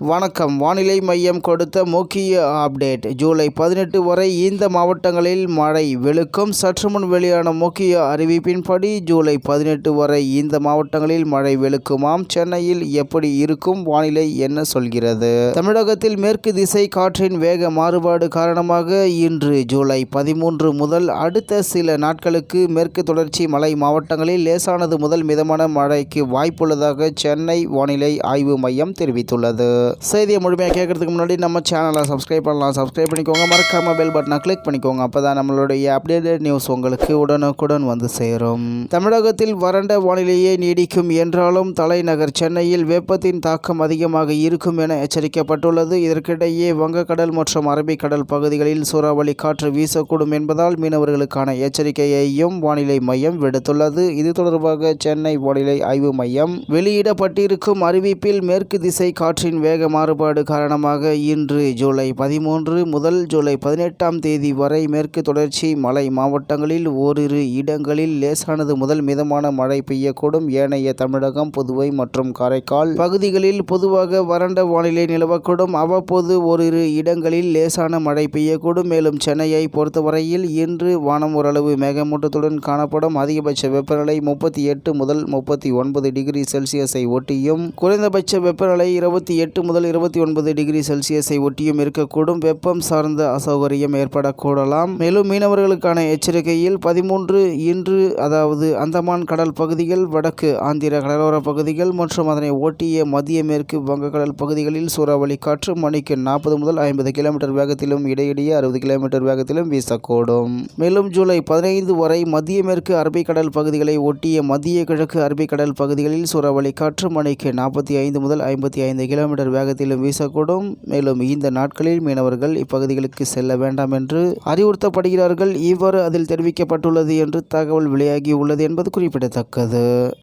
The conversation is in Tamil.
வணக்கம். வானிலை மையம் கொடுத்த முக்கிய அப்டேட். ஜூலை 18 வரை இந்த மாவட்டங்களில் மழை வெளுக்கும். சற்று முன் வெளியான முக்கிய அறிவிப்பின்படி ஜூலை 18 வரை இந்த மாவட்டங்களில் மழை வெளுக்குமாம். சென்னையில் எப்படி இருக்கும்? வானிலை என்ன சொல்கிறது? தமிழகத்தில் மேற்கு திசை காற்றின் வேக மாறுபாடு காரணமாக இன்று ஜூலை 13 முதல் அடுத்த சில நாட்களுக்கு மேற்கு தொடர்ச்சி மலை மாவட்டங்களில் லேசானது முதல் மிதமான மழைக்கு வாய்ப்புள்ளதாக சென்னை வானிலை ஆய்வு மையம் தெரிவித்துள்ளது. செய்தியை முழுமையாக கேட்கறதுக்கு முன்னாடி நம்ம சேனலை சப்ஸ்கிரைப் பண்ணலாம். சப்ஸ்கிரைப் பண்ணிக்கோங்க. மறக்காம பெல் பட்டனை கிளிக் பண்ணிக்கோங்க. அப்பதான் நம்மளுடைய அப்டேட்டட் நியூஸ் உங்களுக்கு உடனுக்குடன் வந்து சேரும். தமிழகத்தில் வறண்ட வானிலையே நீடிக்கும் என்றாலும் தலைநகர் சென்னையில் வெப்பத்தின் தாக்கம் அதிகமாக இருக்கும் என எச்சரிக்கப்பட்டுள்ளது. இதற்கிடையே வங்கக்கடல் மற்றும் அரபிக்கடல் பகுதிகளில் சூறாவளி காற்று வீசக்கூடும் என்பதால் மீனவர்களுக்கான எச்சரிக்கையையும் வானிலை மையம் விடுத்துள்ளது. இது தொடர்பாக சென்னை வானிலை ஆய்வு மையம் வெளியிடப்பட்டிருக்கும் அறிவிப்பில் மேற்கு திசை காற்றின் வேக மாறுபாடு காரணமாக இன்று ஜூலை 13 முதல் ஜூலை 18ஆம் தேதி வரை மேற்கு தொடர்ச்சி மலை மாவட்டங்களில் ஓரிரு இடங்களில் லேசானது முதல் மிதமான மழை பெய்யக்கூடும். ஏனைய தமிழகம், புதுவை மற்றும் காரைக்கால் பகுதிகளில் பொதுவாக வறண்ட வானிலை நிலவக்கூடும். அவ்வப்போது ஓரிரு இடங்களில் லேசான மழை பெய்யக்கூடும். மேலும் சென்னையை பொறுத்தவரையில் இன்று வானம் ஓரளவு மேகமூட்டத்துடன் காணப்படும். அதிகபட்ச வெப்பநிலை 38 முதல் 39 டிகிரி செல்சியஸை ஒட்டியும் குறைந்தபட்ச வெப்பநிலை 28 முதல் 29 டிகிரி செல்சியஸை ஒட்டியும் இருக்கக்கூடும். வெப்பம் சார்ந்த அசௌகரியம் ஏற்படக்கூடலாம். மேலும் மீனவர்களுக்கான எச்சரிக்கையில் 13 இன்று அதாவது அந்தமான் கடல் பகுதிகள், வடக்கு ஆந்திர கடலோர பகுதிகள் மற்றும் அதனை ஒட்டிய மத்திய மேற்கு வங்கக்கடல் பகுதிகளில் சூறாவளி காற்று மணிக்கு 40 முதல் 50 கிலோமீட்டர் வேகத்திலும் இடையிடையே 60 கிலோமீட்டர் வேகத்திலும் வீசக்கூடும். மேலும் ஜூலை 15 வரை மத்திய மேற்கு அரபிக்கடல் பகுதிகளை ஒட்டிய மத்திய கிழக்கு அரபிக்கடல் பகுதிகளில் சூறாவளி காற்று மணிக்கு 45 முதல் 55 கிலோமீட்டர் வேகத்திலும் வீசக்கூடும். மேலும் இந்த நாட்களில் மீனவர்கள் இப்பகுதிகளுக்கு செல்ல வேண்டாம் என்று அறிவுறுத்தப்படுகிறார்கள். இவ்வாறு அதில் தெரிவிக்கப்பட்டுள்ளது என்று தகவல் வெளியாகி உள்ளது என்பது குறிப்பிடத்தக்கது.